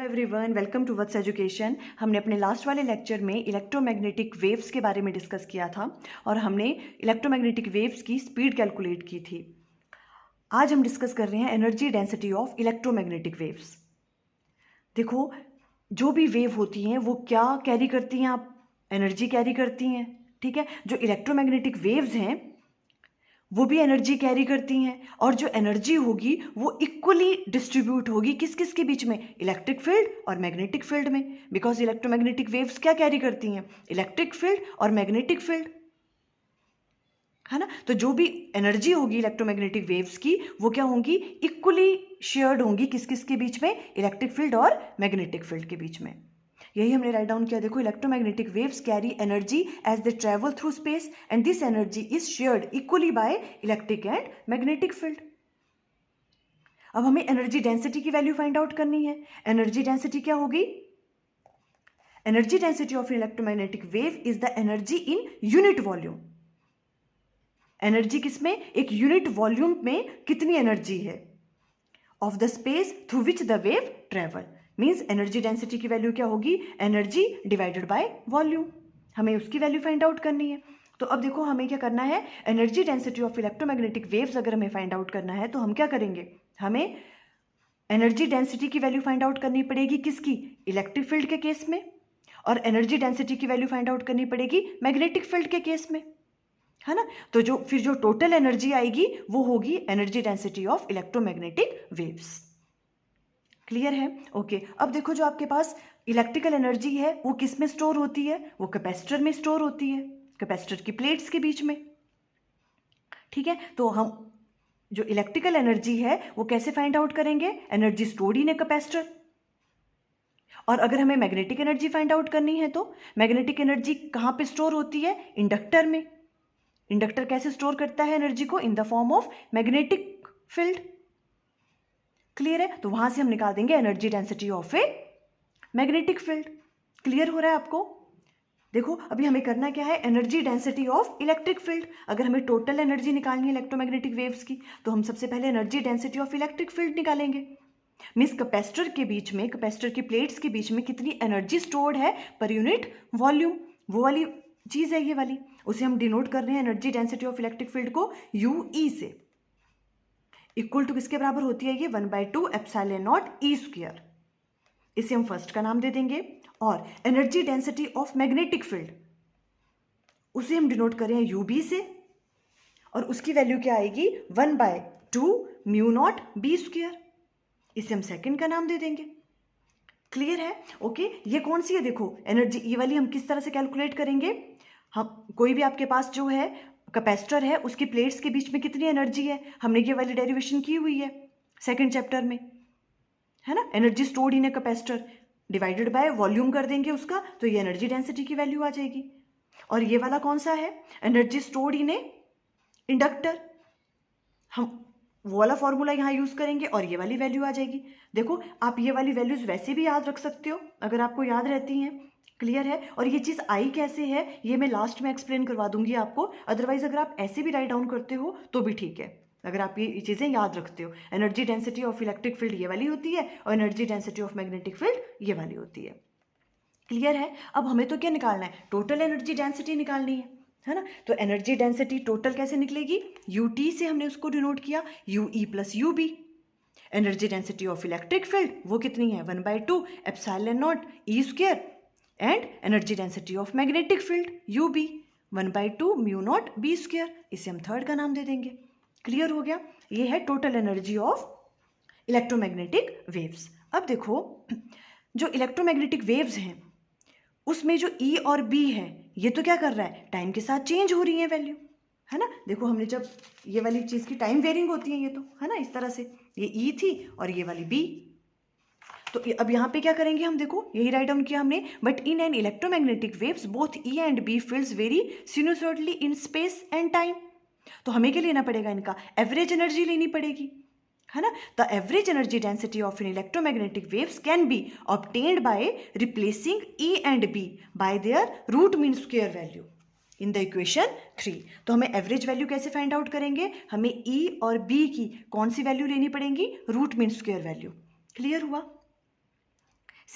Everyone, welcome to Vats education. हमने अपने last वाले लेक्चर में इलेक्ट्रोमैग्नेटिक वेव्स के बारे में डिस्कस किया था और हमने इलेक्ट्रोमैग्नेटिक वेव्स की स्पीड कैलकुलेट की थी। आज हम डिस्कस कर रहे हैं energy density of electromagnetic waves. देखो, जो भी वेव होती हैं वो क्या कैरी करती हैं, आप एनर्जी कैरी करती हैं, ठीक है। जो इलेक्ट्रोमैग्नेटिक वेव्स हैं वो भी एनर्जी कैरी करती हैं और जो एनर्जी होगी वो इक्वली डिस्ट्रीब्यूट होगी किस किस के बीच में, इलेक्ट्रिक फील्ड और मैग्नेटिक फील्ड में। बिकॉज इलेक्ट्रोमैग्नेटिक वेव्स क्या कैरी करती हैं, इलेक्ट्रिक फील्ड और मैग्नेटिक फील्ड, है ना। तो जो भी एनर्जी होगी इलेक्ट्रोमैग्नेटिक वेव्स की वो क्या होंगी, इक्वली शेयर्ड होंगी किस किस के बीच में, इलेक्ट्रिक फील्ड और मैग्नेटिक फील्ड के बीच में। यही हमने राइट डाउन किया। देखो, electromagnetic waves carry energy as they travel through space and this energy is shared equally by electric and magnetic field. अब हमें एनर्जी डेंसिटी की वैल्यू फाइंड आउट करनी है। एनर्जी डेंसिटी क्या होगी, energy density of electromagnetic wave is the energy in unit volume. Energy किसमें, एक unit volume में कितनी एनर्जी है of the space through which the wave travel. Means energy density की वैल्यू क्या होगी, एनर्जी डिवाइडेड बाय वॉल्यूम। हमें उसकी वैल्यू फाइंड आउट करनी है। तो अब देखो हमें क्या करना है, energy density of electromagnetic waves अगर हमें फाइंड आउट करना है तो हम क्या करेंगे, हमें एनर्जी डेंसिटी की वैल्यू फाइंड आउट करनी पड़ेगी किसकी, इलेक्ट्रिक फील्ड के केस में, और एनर्जी डेंसिटी की वैल्यू फाइंड आउट करनी पड़ेगी मैग्नेटिक फील्ड के केस में, है ना। तो जो टोटल एनर्जी आएगी वो होगी energy density of electromagnetic waves. Clear है, ओके। अब देखो, जो आपके पास इलेक्ट्रिकल एनर्जी है वो किस में स्टोर होती है, वो कैपेसिटर में स्टोर होती है, कैपेसिटर की प्लेट्स के बीच में, ठीक है। तो हम जो इलेक्ट्रिकल एनर्जी है वो कैसे फाइंड आउट करेंगे, energy stored in a capacitor. और अगर हमें मैग्नेटिक एनर्जी फाइंड आउट करनी है तो मैग्नेटिक एनर्जी कहाँ पे स्टोर होती है, इंडक्टर में। इंडक्टर कैसे स्टोर करता है एनर्जी को, in the form of magnetic field. Clear है, तो वहां से हम निकाल देंगे energy density of A magnetic field. Clear हो रहा है आपको। देखो, अभी हमें करना क्या है, energy density of electric field. अगर हमें टोटल एनर्जी निकालनी है इलेक्ट्रोमैग्नेटिक वेव्स की तो हम सबसे पहले energy density of electric field निकालेंगे। मीन्स कैपेसिटर के बीच में, कैपेसिटर की प्लेट्स के बीच में कितनी एनर्जी स्टोर्ड है पर यूनिट वॉल्यूम, वो वाली चीज है ये वाली, उसे हम डिनोट कर रहे हैं energy density of electric field को यूई से। इक्वल टू किसके बराबर होती है ये, 1/2 एप्सिलॉन नॉट ई स्क्वायर। इसे हम फर्स्ट का नाम दे देंगे। और energy density of magnetic field उसे हम डिनोट कर रहे हैं यूबी से, और उसकी वैल्यू क्या आएगी, 1/2 म्यू नॉट बी स्क्वायर। इसे हम सेकंड का नाम दे देंगे। क्लियर है, ओके। ये कौन सी है, देखो एनर्जी, ये वाली हम किस तरह से कैलकुलेट करेंगे, हम कोई भी आपके पास जो है कैपेसिटर है उसकी प्लेट्स के बीच में कितनी एनर्जी है, हमने ये वाली डेरिवेशन की हुई है सेकंड चैप्टर में, है ना। Energy stored in a capacitor divided by volume कर देंगे उसका, तो ये एनर्जी डेंसिटी की वैल्यू आ जाएगी। और ये वाला कौन सा है, energy stored in A inductor, हम वो वाला फॉर्मूला यहाँ यूज करेंगे और ये वाली वैल्यू आ जाएगी। देखो, आप ये वाली वैल्यूज वैसे भी याद रख सकते हो अगर आपको याद रहती हैं। क्लियर है, और ये चीज़ आई कैसे है ये मैं लास्ट में एक्सप्लेन करवा दूंगी आपको। अदरवाइज अगर आप ऐसे भी राइट डाउन करते हो तो भी ठीक है, अगर आप ये चीज़ें याद रखते हो। Energy density of electric field ये वाली होती है और energy density of magnetic field ये वाली होती है। क्लियर है, अब हमें तो क्या निकालना है, टोटल एनर्जी डेंसिटी निकालनी है ना। तो एनर्जी डेंसिटी टोटल कैसे निकलेगी, यूटी से हमने उसको डिनोट किया, UE plus UB. Energy density of electric field वो कितनी है, 1/2 epsilon naught E square, and energy density of magnetic field UB 1/2 mu naught B square. इसे हम थर्ड का नाम दे देंगे। क्लियर हो गया, ये है total energy of electromagnetic waves. अब देखो, जो इलेक्ट्रोमैग्नेटिक वेव्स हैं उसमें जो ई और बी है ये तो क्या कर रहा है, टाइम के साथ चेंज हो रही है वैल्यू, है ना। देखो, हमने जब ये वाली चीज की टाइम वेरिंग होती है ये तो, है ना, इस तरह से ये ई थी और ये वाली बी। तो अब यहाँ पे क्या करेंगे हम, देखो यही राइट डाउन किया हमने, but in an electromagnetic waves both E and B fields vary sinusoidally in space and time. तो हमें क्या लेना पड़ेगा, इनका एवरेज एनर्जी लेनी पड़ेगी, है ना। The average energy density of an electromagnetic waves can be obtained by replacing E and B by their root mean square value in the equation 3। तो हमें एवरेज वैल्यू कैसे फाइंड आउट करेंगे, हमें ई और बी की कौन सी वैल्यू लेनी पड़ेगी, root mean square value. Clear हुआ,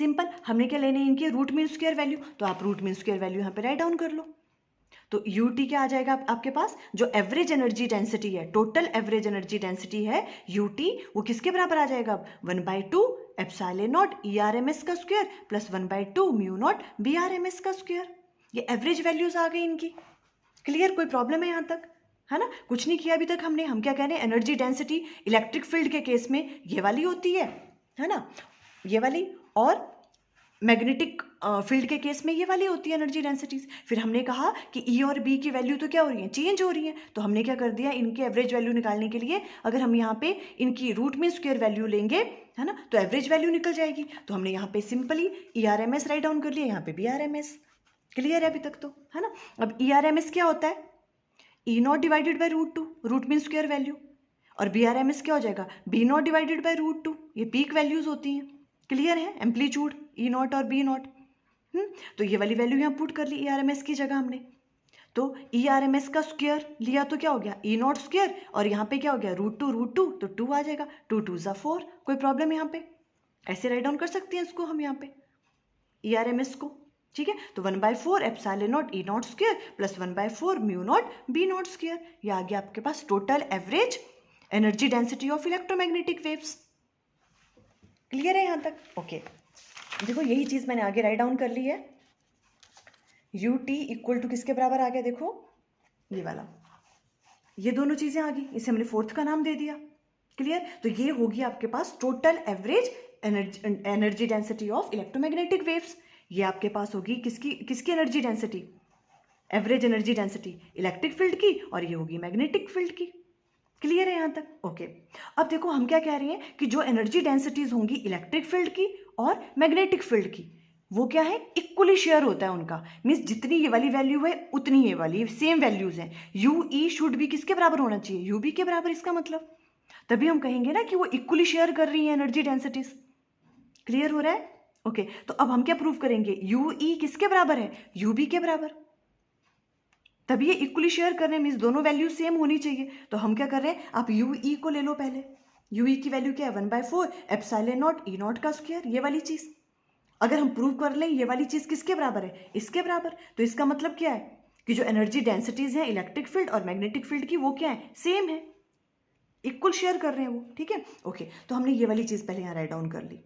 सिंपल, हमने क्या लेने इनके रूट मीन स्क्वायर वैल्यू, तो आप रूट मीन स्क्वायर वैल्यू यहाँ पे राइट डाउन कर लो। तो यूटी क्या आ जाएगा आपके पास, जो एवरेज एनर्जी डेंसिटी है, टोटल एवरेज एनर्जी डेंसिटी है यूटी, वो किसके बराबर आ जाएगा अब 1/2 एप्सिलॉन नॉट ERMS का square plus 1/2 mu not BRMS का स्क्वायर। ये एवरेज वैल्यूज आ गई इनकी। क्लियर, कोई प्रॉब्लम है यहाँ तक, है ना? कुछ नहीं किया अभी तक हमने। हम क्या कह रहे हैं, एनर्जी डेंसिटी इलेक्ट्रिक फील्ड के केस में ये वाली होती है ना, ये वाली, और मैग्नेटिक फील्ड के केस में ये वाली होती है एनर्जी डेंसिटीज। फिर हमने कहा कि ई और बी की वैल्यू तो क्या हो रही है, चेंज हो रही है। तो हमने क्या कर दिया, इनके एवरेज वैल्यू निकालने के लिए अगर हम यहाँ पे इनकी रूट मीन स्क्वायर वैल्यू लेंगे, है ना, तो एवरेज वैल्यू निकल जाएगी। तो हमने यहाँ पे सिंपली ERMS राइट डाउन कर लिया, यहाँ पे BRMS। क्लियर है अभी तक तो, है ना? अब ERMS क्या होता है, E0 divided by √2 root mean square value, और BRMS क्या हो जाएगा, B0 डिवाइडेड बाई √2, ये पीक वैल्यूज होती हैं। क्लियर है, एम्पलीट्यूड E0 और B0। तो ये वाली वैल्यू यहाँ पुट कर ली ERMS की जगह हमने। तो ERMS का स्क्वायर लिया तो क्या हो गया, E0 स्क्वायर, और यहाँ पे क्या हो गया √2, तो 2 आ जाएगा, 2 2 ज़ा 4। कोई प्रॉब्लम यहाँ पे, ऐसे राइट डाउन कर सकते हैं इसको हम यहाँ पे ERMS को। ठीक है, तो 1/4 epsilon naught E0 square plus 1/4 mu naught B0 square. ये आ गया आपके पास total average energy density of electromagnetic waves. Clear है यहाँ तक? ओके, देखो यही चीज मैंने आगे राइट डाउन कर ली है। UT इक्वल टू किसके बराबर आ गया, देखो ये वाला, ये दोनों चीजें आ गई, इसे हमने फोर्थ का नाम दे दिया। क्लियर, तो ये होगी आपके पास total average energy density of electromagnetic waves. ये आपके पास होगी किसकी energy density, average energy density electric field की, और ये होगी मैग्नेटिक फील्ड की। क्लियर है यहाँ तक? ओके, अब देखो हम क्या कह रहे हैं कि जो एनर्जी डेंसिटीज होंगी इलेक्ट्रिक फील्ड की और मैग्नेटिक फील्ड की, वो क्या है, इक्वली शेयर होता है उनका। मीन्स जितनी ये वाली वैल्यू है उतनी ये वाली सेम वैल्यूज हैं। UE शुड भी किसके बराबर होना चाहिए, UB के बराबर। इसका मतलब तभी हम कहेंगे ना कि वो इक्वली शेयर कर रही है एनर्जी डेंसिटीज। क्लियर हो रहा है? ओके, तो अब हम क्या प्रूव करेंगे, UE किसके बराबर है, UB के बराबर। तभी ये इक्वली शेयर कर रहे हैं, मीन्स दोनों वैल्यू सेम होनी चाहिए। तो हम क्या कर रहे हैं, आप UE को ले लो पहले। UE की वैल्यू क्या है, 1/4 एप्सिलॉन नॉट E0 का स्क्वायर, ये वाली चीज। अगर हम प्रूव कर लें ये वाली चीज किसके बराबर है, इसके बराबर, तो इसका मतलब क्या है कि जो एनर्जी डेंसिटीज हैं इलेक्ट्रिक फील्ड और मैग्नेटिक फील्ड की, वो क्या है, सेम है, इक्वल शेयर कर रहे हैं वो। ठीक है, ओके, तो हमने ये वाली चीज पहले यहाँ राइट डाउन कर ली,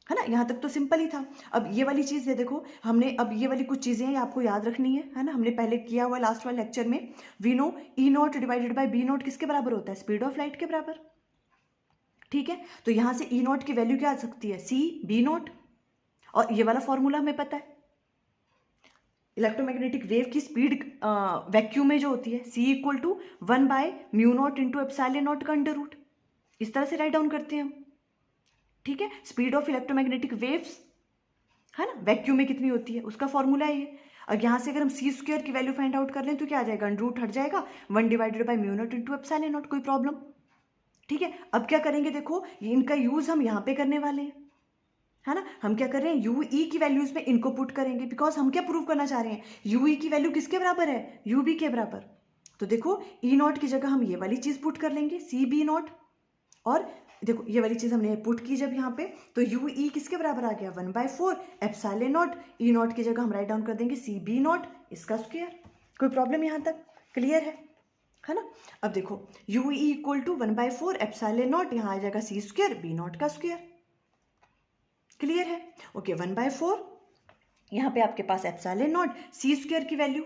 है ना? यहाँ तक तो सिंपल ही था। अब ये वाली चीज़ है, देखो हमने अब ये वाली कुछ चीज़ें हैं आपको याद रखनी है ना? हमने पहले किया हुआ लास्ट वाले लेक्चर में, we know E0 divided by B0 किसके बराबर होता है, स्पीड ऑफ लाइट के बराबर। ठीक है, तो यहाँ से E0 की वैल्यू क्या आ सकती है, CB0, और ये वाला फॉर्मूला हमें पता है, इलेक्ट्रोमैग्नेटिक वेव की स्पीड वैक्यूम में जो होती है, C equal to 1/μ0 into epsilon naught का अंडर रूट। इस तरह से राइट डाउन करते हैं हम। ठीक है, स्पीड ऑफ इलेक्ट्रोमैग्नेटिक वेव्स, है ना, वैक्यूम में कितनी होती है उसका फॉर्मूला है ये। और यहाँ से अगर हम C स्क्वायर की वैल्यू फाइंड आउट कर लें तो क्या आ जाएगा, अंडर रूट हट जाएगा, 1 divided by μ0 into epsilon naught. कोई प्रॉब्लम? ठीक है, अब क्या करेंगे, देखो इनका यूज हम यहाँ पे करने वाले हैं, है ना? हम क्या कर रहे हैं, UE की वैल्यूज में इनको पुट करेंगे, बिकॉज हम क्या प्रूव करना चाह रहे हैं, UE की वैल्यू किसके बराबर है, UB के बराबर। तो देखो E0 की जगह हम ये वाली चीज पुट कर लेंगे, CB0, और देखो ये वाली चीज हमने पुट की जब यहाँ पे, तो UE किसके बराबर आ गया, 1/4 एप्सिलॉन नॉट, E0 की जगह हम राइट डाउन कर देंगे CB0 इसका स्क्वायर। कोई प्रॉब्लम यहाँ तक? क्लियर है ना? अब देखो UE equal to 1/4 epsilon naught, यहाँ आ जाएगा C स्क्वायर B0 का स्क्वायर। क्लियर है? ओके, 1/4 यहाँ पे आपके पास एप्सिलॉन नॉट, C स्क्वायर की वैल्यू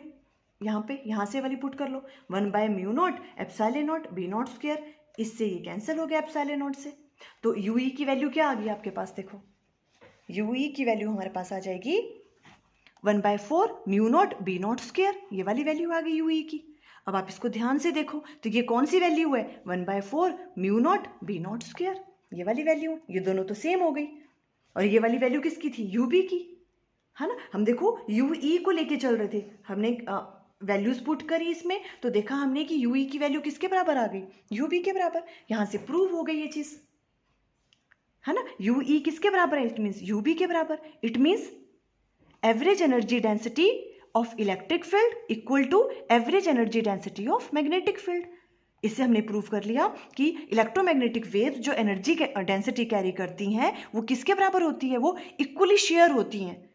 यहाँ पे, यहाँ से वाली पुट कर लो, 1/μ0 एप्सिलॉन नॉट B0 स्क्वायर। इससे ये कैंसिल हो गया एप्सिलॉन नॉट से, तो UE की वैल्यू क्या आ गई आपके पास, देखो UE की वैल्यू हमारे पास आ जाएगी 1/4 μ0 B0 स्क्वायर, ये वाली वैल्यू आ गई UE की। अब आप इसको ध्यान से देखो, तो ये कौन सी वैल्यू है, 1/4 μ0 B0 स्क्वायर, ये वाली वैल्यू, ये दोनों तो सेम हो गई। और ये वाली वैल्यू किसकी थी, UB की, है ना? हम देखो UE को लेके चल रहे थे, हमने वैल्यूज पुट करी इसमें, तो देखा हमने कि UE की वैल्यू किसके बराबर आ गई, UB के बराबर। यहां से प्रूव हो गई ये चीज, है ना? UE किसके बराबर है, इट मीन्स UB के बराबर। It means average energy density of electric field equal to average energy density of magnetic field. इससे हमने प्रूव कर लिया कि इलेक्ट्रोमैग्नेटिक वेव्स जो एनर्जी के डेंसिटी कैरी करती हैं वो किसके बराबर होती है, वो इक्वली शेयर होती हैं।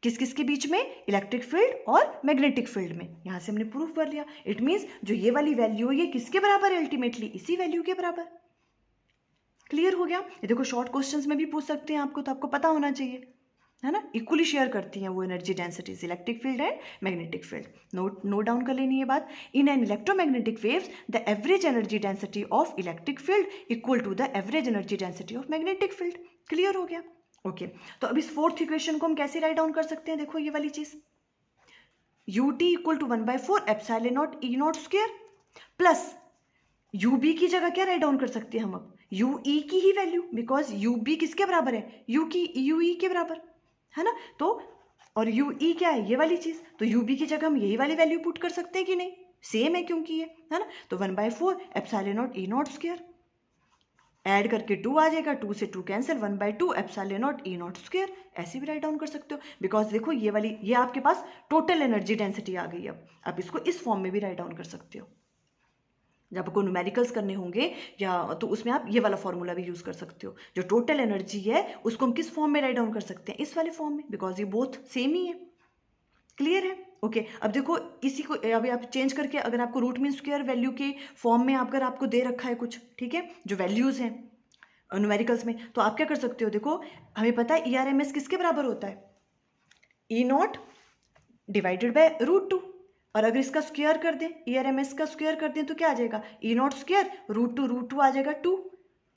किस किस के बीच में, इलेक्ट्रिक फील्ड और मैग्नेटिक फील्ड में। यहां से हमने प्रूव कर लिया। इट मीन्स जो ये वाली वैल्यू है ये किसके बराबर है, अल्टीमेटली इसी वैल्यू के बराबर। क्लियर हो गया। ये देखो शॉर्ट क्वेश्चंस में भी पूछ सकते हैं आपको, तो आपको पता होना चाहिए, है ना। इक्वली शेयर करती हैं वो energy densities, electric field and magnetic field. Note down कर लेनी ये बात। In an electromagnetic waves the average energy density of electric field equal to the average energy density of magnetic field. Clear हो गया। Okay तो अब इस fourth equation को हम कैसे राइट डाउन कर सकते हैं, देखो ये वाली चीज, ut equal to 1/4 epsilon naught E naught square plus ub की जगह क्या राइट डाउन कर सकते हैं हम अब, ue की ही वैल्यू, बिकॉज ub किसके बराबर है, ue के बराबर, है ना। तो और ue क्या है, ये वाली चीज, तो ub की जगह हम यही वाली वैल्यू पुट कर सकते हैं कि नहीं, सेम है क्योंकि ये, है ना। तो 1/4 epsilon naught E naught square, add करके 2 आ जाएगा, 2 से 2 cancel, 1/2 epsilon naught E naught square, ऐसे भी राइट डाउन कर सकते हो। बिकॉज देखो ये वाली, ये आपके पास टोटल एनर्जी डेंसिटी आ गई। अब आप इसको इस फॉर्म में भी राइट डाउन कर सकते हो। जब आपको न्यूमेरिकल्स करने होंगे या तो उसमें आप ये वाला फॉर्मूला भी यूज कर सकते हो। जो टोटल एनर्जी है उसको हम किस फॉर्म में राइट डाउन कर सकते हैं, इस वाले फॉर्म में, बिकॉज ये बोथ सेम ही है। क्लियर है। ओके अब देखो इसी को अभी आप चेंज करके, अगर आपको रूट मीन स्क्वायर वैल्यू के फॉर्म में अगर आपको दे रखा है कुछ, ठीक है, जो वैल्यूज हैं न्यूमेरिकल्स में, तो आप क्या कर सकते हो, देखो हमें पता है ERMS किसके बराबर होता है, E0 डिवाइडेड बाय √2, और अगर इसका स्क्वायर कर दें, ERMS का स्क्वायर कर दें तो क्या आ जाएगा, E0 स्क्वायर √2 आ जाएगा 2,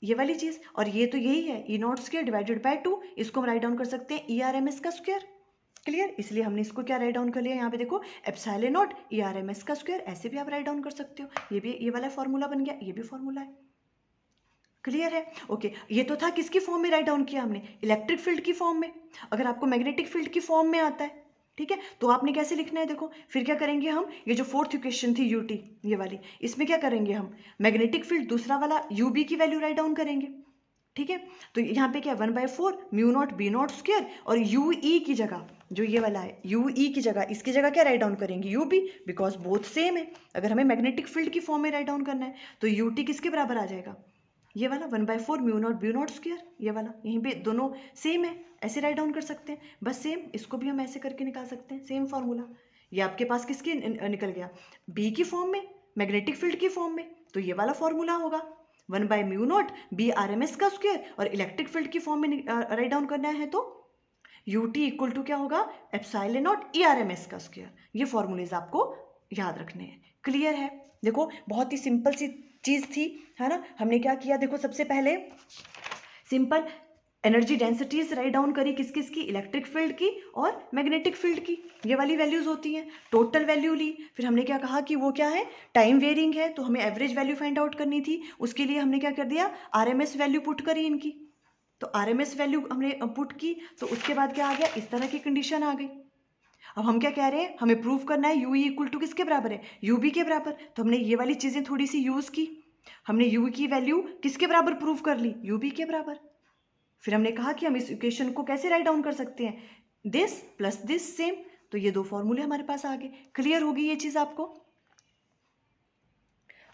ये वाली चीज। और ये तो यही है, E0 स्क्वायर डिवाइडेड बाय 2, इसको हम राइट डाउन कर सकते हैं ERMS का स्क्वायर। क्लियर, इसलिए हमने इसको क्या राइट डाउन कर लिया, यहाँ पे देखो एप्सिलॉन नॉट ERMS का स्क्वायर, ऐसे भी आप राइट डाउन कर सकते हो। ये भी, ये वाला फॉर्मूला बन गया, ये भी फॉर्मूला है। क्लियर है। ओके ये तो था किसकी फॉर्म में राइट डाउन किया हमने, इलेक्ट्रिक फील्ड की फॉर्म में। अगर आपको मैग्नेटिक फील्ड की फॉर्म में आता है, ठीक है, तो आपने कैसे लिखना है, देखो फिर क्या करेंगे हम, ये जो फोर्थ इक्वेशन थी ut ये वाली, इसमें क्या करेंगे हम, मैग्नेटिक फील्ड दूसरा वाला ub की वैल्यू राइट डाउन करेंगे, ठीक है। तो यहाँ पे क्या 1/4 μ0 b0 स्क्वायर, और ue की जगह जो ये वाला है, ue की जगह, इसकी जगह क्या राइट डाउन करेंगे, ub, बिकॉज बोथ सेम है। अगर हमें मैग्नेटिक फील्ड की फॉर्म में राइट डाउन करना है तो ut किसके बराबर आ जाएगा, ये वाला 1/4 μ0 b0 स्क्वायर, ये वाला, यहीं पे दोनों सेम है, ऐसे राइट डाउन कर सकते हैं। बस सेम इसको भी हम ऐसे करके निकाल सकते हैं, सेम फॉर्मूला। ये आपके पास किसके निकल गया, बी की फॉर्म में, मैग्नेटिक फील्ड की फॉर्म में, तो ये वाला फॉर्मूला होगा 1/μ0 BRMS का स्क्वायर, और इलेक्ट्रिक फील्ड की फॉर्म में राइट डाउन करना है तो ut इक्वल टू क्या होगा, एप्सिलॉन नॉट ERMS का स्क्वायर। ये फॉर्मूलेज आपको याद रखने हैं। क्लियर है। देखो बहुत ही सिंपल सी चीज थी, है ना। हमने क्या किया, देखो सबसे पहले simple energy densities write down करी, किस किस की, इलेक्ट्रिक फील्ड की और मैग्नेटिक फील्ड की, ये वाली वैल्यूज होती हैं। टोटल वैल्यू ली, फिर हमने क्या कहा कि वो क्या है, टाइम वेरिंग है, तो हमें एवरेज वैल्यू फाइंड आउट करनी थी। उसके लिए हमने क्या कर दिया, RMS वैल्यू पुट करी इनकी, तो RMS वैल्यू हमने पुट की, तो उसके बाद क्या आ गया, इस तरह की कंडीशन आ गई। अब हम क्या कह रहे हैं, हमें प्रूव करना है UE इक्वल टू किसके बराबर है, UB के बराबर। तो हमने ये वाली चीजें थोड़ी सी यूज की, हमने U की वैल्यू किसके बराबर प्रूव कर ली, UB के बराबर। फिर हमने कहा कि हम इस इक्वेशन को कैसे राइट डाउन कर सकते हैं, दिस प्लस दिस सेम, तो ये दो फॉर्मूले हमारे पास आ गए। क्लियर होगी ये चीज आपको।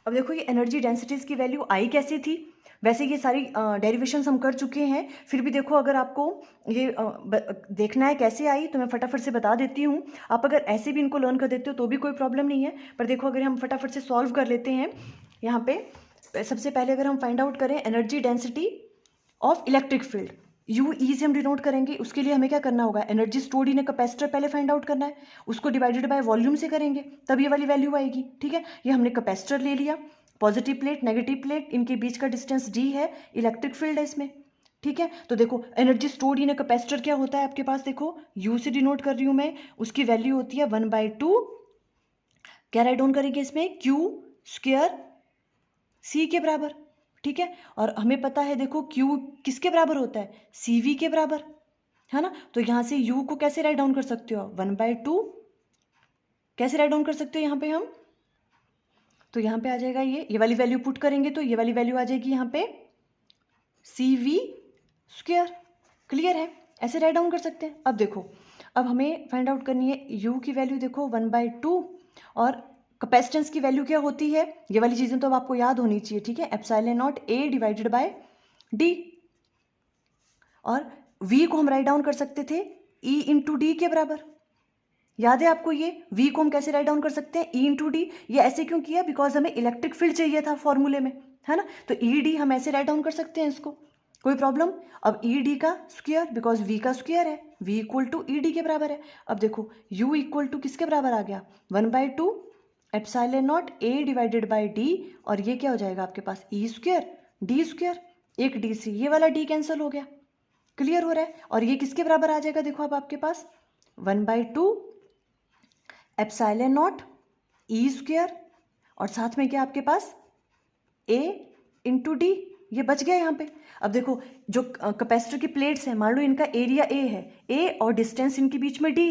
अब देखो ये एनर्जी डेंसिटीज की वैल्यू आई कैसे थी, वैसे ये सारी डेरिवेशंस हम कर चुके हैं, फिर भी देखो अगर आपको ये देखना है कैसे आई तो मैं फटाफट से बता देती हूँ। आप अगर ऐसे भी इनको लर्न कर देते हो तो भी कोई प्रॉब्लम नहीं है, पर देखो अगर हम फटाफट से सॉल्व कर लेते हैं। यहाँ पे सबसे पहले अगर हम फाइंड आउट करें energy density of electric field, UE से हम डिनोट करेंगे। उसके लिए हमें क्या करना होगा, energy stored in a capacitor पहले फाइंड आउट करना है, उसको डिवाइडेड बाय वॉल्यूम से करेंगे तब ये वाली वैल्यू आएगी। ठीक है, ये हमने कैपेसिटर ले लिया, पॉजिटिव प्लेट नेगेटिव प्लेट, इनके बीच का डिस्टेंस d है, इलेक्ट्रिक फील्ड है इसमें। ठीक है, तो देखो energy stored in a capacitor क्या होता है आपके पास, देखो U से डिनोट कर रही हूँ मैं, उसकी वैल्यू होती है 1/2, क्या राइट डाउन करेंगे इसमें, Q स्क्वायर C के बराबर। ठीक है, और हमें पता है देखो Q किसके बराबर होता है, CV के बराबर, है ना। तो यहाँ से U को कैसे राइट डाउन कर सकते हो, 1/2 कैसे राइट डाउन कर सकते हो यहाँ पे हम, तो यहाँ पे आ जाएगा ये वाली वैल्यू पुट करेंगे तो ये वाली वैल्यू आ जाएगी यहाँ पे CV स्क्वायर। क्लियर है, ऐसे राइट डाउन कर सकते हैं। अब देखो अब हमें फाइंड आउट करनी है U की वैल्यू, देखो 1/2 और कैपेसिटेंस की वैल्यू क्या होती है, ये वाली चीज़ें तो अब आपको याद होनी चाहिए, ठीक है, epsilon not a divided bye D. और v को हम राइट डाउन कर सकते थे E इंटू डी के बराबर। याद है आपको ये v को हम कैसे राइट डाउन कर सकते हैं, E इंटू डी। ये ऐसे क्यों किया, बिकॉज हमें इलेक्ट्रिक फील्ड चाहिए था फॉर्मूले में, है ना, तो ई डी हम ऐसे राइट डाउन कर सकते हैं इसको, कोई प्रॉब्लम। अब ई डी का स्क्वायर, बिकॉज v का स्क्वायर है, v equal to E D के बराबर है। अब देखो u इक्वल टू किसके बराबर आ गया, 1/2 epsilon not a divided by D, और ये क्या हो जाएगा आपके पास ई स्क्वायर डी स्क्वायर, एक डी से ये वाला डी कैंसिल हो गया, क्लियर हो रहा है। और ये किसके बराबर आ जाएगा, देखो अब आपके पास 1/2 एप्सिलॉन नॉट ई स्क्वायर, और साथ में क्या आपके पास a इंटू डी, ये बच गया यहाँ पे। अब देखो जो कैपेसिटर की प्लेट्स हैं, मान लो इनका एरिया a है, a और डिस्टेंस इनके बीच में d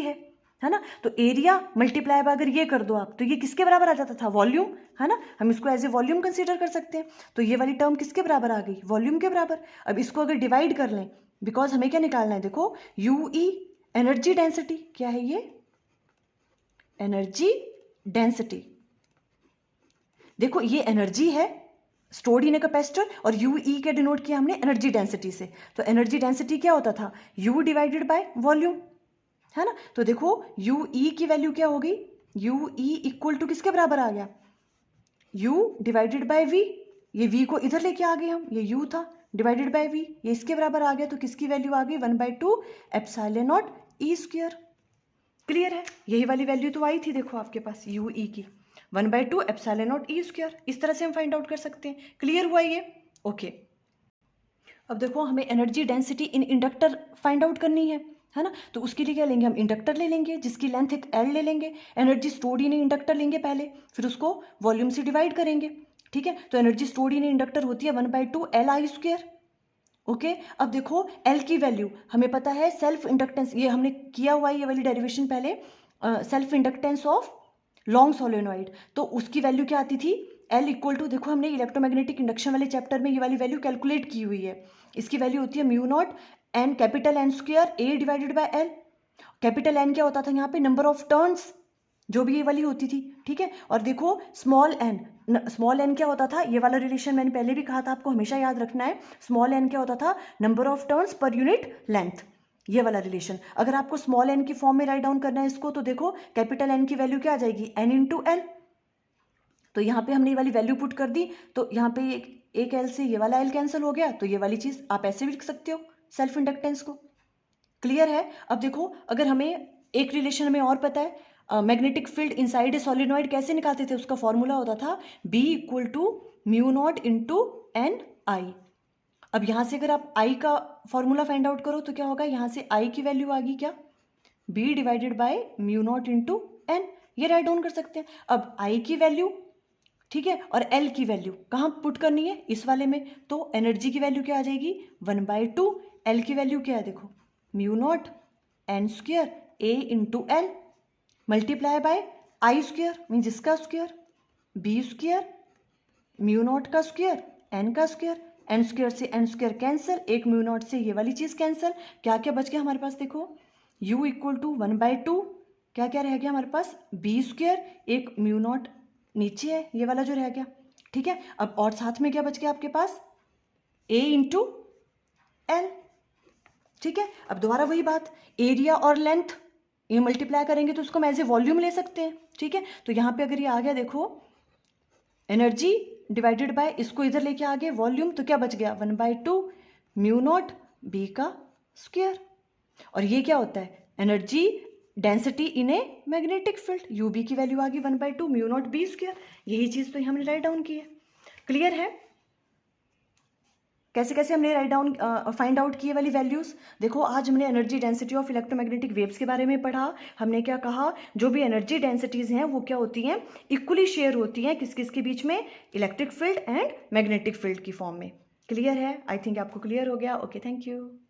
है ना, तो एरिया मल्टीप्लाई बाय अगर ये कर दो आप, तो ये किसके बराबर आ जाता था, वॉल्यूम, है ना, हम इसको एज ए वॉल्यूम कंसीडर कर सकते हैं। तो ये वाली टर्म किसके बराबर आ गई, वॉल्यूम के बराबर। अब इसको अगर डिवाइड कर लें, बिकॉज हमें क्या निकालना है, देखो यूई एनर्जी डेंसिटी, क्या है ये, एनर्जी डेंसिटी। देखो ये एनर्जी है स्टोर्ड इन ए कैपेसिटर, और यू ई के डिनोट किया हमने एनर्जी डेंसिटी से, तो एनर्जी डेंसिटी क्या होता था, यू डिवाइडेड बाय वॉल्यूम, है ना। तो देखो यू ई की वैल्यू क्या हो गई, यू ई इक्वल टू किसके बराबर आ गया, यू डिवाइडेड बाय वी, ये वी को इधर लेके आ गए हम, ये यू था डिवाइडेड बाय वी, ये इसके बराबर आ गया, तो किसकी वैल्यू आ गई, 1/2 epsilon naught E square. Clear है, यही वाली वैल्यू तो आई थी देखो आपके पास यू ई की, 1/2 एप्सिलॉन नॉट ई स्क्वायर। इस तरह से हम फाइंड आउट कर सकते हैं। क्लियर हुआ ये, ओके। अब देखो हमें एनर्जी डेंसिटी इन इंडक्टर फाइंड आउट करनी है ना, तो उसके लिए क्या लेंगे हम, इंडक्टर ले लेंगे जिसकी लेंथ एक एल ले लेंगे, एनर्जी स्टोर्ड इन इंडक्टर लेंगे पहले, फिर उसको वॉल्यूम से डिवाइड करेंगे, ठीक है। तो एनर्जी स्टोर्ड इन इंडक्टर होती है 1/2 एल आई स्क्वायर, ओके। अब देखो एल की वैल्यू हमें पता है, सेल्फ इंडक्टेंस, ये हमने किया हुआ है ये वाली डेरिवेशन पहले, self inductance of long solenoid, तो उसकी वैल्यू क्या आती थी, एल इक्वल टू, देखो हमने इलेक्ट्रोमैग्नेटिक इंडक्शन वाले चैप्टर में ये वाली वैल्यू कैलकुलेट की हुई है, इसकी वैल्यू होती है mu naught N capital N square A divided by L. Capital N क्या होता था यहाँ पे, नंबर ऑफ टर्न्स, जो भी ये वाली होती थी, ठीक है। और देखो स्मॉल एन क्या होता था, ये वाला रिलेशन मैंने पहले भी कहा था, आपको हमेशा याद रखना है, स्मॉल एन क्या होता था, number of turns per unit length, ये वाला रिलेशन। अगर आपको स्मॉल एन की फॉर्म में राइट डाउन करना है इसको, तो देखो कैपिटल एन की वैल्यू क्या आ जाएगी, एन इंटू एल, तो यहाँ पे हमने ये वाली वैल्यू पुट कर दी, तो यहाँ पे एक एल से ये वाला एल कैंसिल हो गया, तो ये वाली चीज़ आप ऐसे भी लिख सकते हो सेल्फ इंडक्टेंस को। क्लियर है। अब देखो अगर हमें एक रिलेशन हमें और पता है, magnetic field inside a solenoid कैसे निकालते थे, उसका फॉर्मूला होता था B equal to mu naught into N I. अब यहाँ से अगर आप I का फॉर्मूला फाइंड आउट करो तो क्या होगा, यहाँ से I की वैल्यू आ गई क्या, B divided by mu naught into N, ये राइट डाउन कर सकते हैं। अब I की वैल्यू, ठीक है, और L की वैल्यू कहाँ पुट करनी है, इस वाले में, तो एनर्जी की वैल्यू क्या आ जाएगी, 1/2, L की वैल्यू क्या है, देखो mu naught N square A into L multiply by I square, mean जिसका square, B square mu naught का स्क्वायर एन का स्क्वायर, एन स्क्वायर से एन स्क्वायर कैंसिल, एक म्यू नॉट से ये वाली चीज़ कैंसिल, क्या क्या बच गया हमारे पास, देखो u इक्वल टू 1/2, क्या क्या रह गया हमारे पास, बी स्क्वायर, एक म्यू नॉट नीचे है ये वाला जो रह गया, ठीक है। अब और साथ में क्या बच गया आपके पास, a इंटू एल, ठीक है। अब दोबारा वही बात, एरिया और लेंथ ये मल्टीप्लाई करेंगे तो उसको हम एज ए वॉल्यूम ले सकते हैं, ठीक है। तो यहाँ पे अगर ये आ गया, देखो एनर्जी डिवाइडेड बाय, इसको इधर लेके आ गए वॉल्यूम, तो क्या बच गया, 1/2 म्यू नॉट बी का स्क्वायर, और ये क्या होता है, energy density in a magnetic field, U B की वैल्यू आ गई 1/2 म्यू नॉट बी स्क्वायर, यही चीज़ तो हमने राइट डाउन की है। क्लियर है, कैसे कैसे हमने राइट डाउन फाइंड आउट किए वाली वैल्यूज़। देखो आज हमने energy density of electromagnetic waves के बारे में पढ़ा। हमने क्या कहा, जो भी एनर्जी डेंसिटीज़ हैं वो क्या होती हैं, इक्वली शेयर होती हैं किस किस के बीच में, electric field and magnetic field की फॉर्म में। क्लियर है, आई थिंक आपको क्लियर हो गया। Okay, thank you.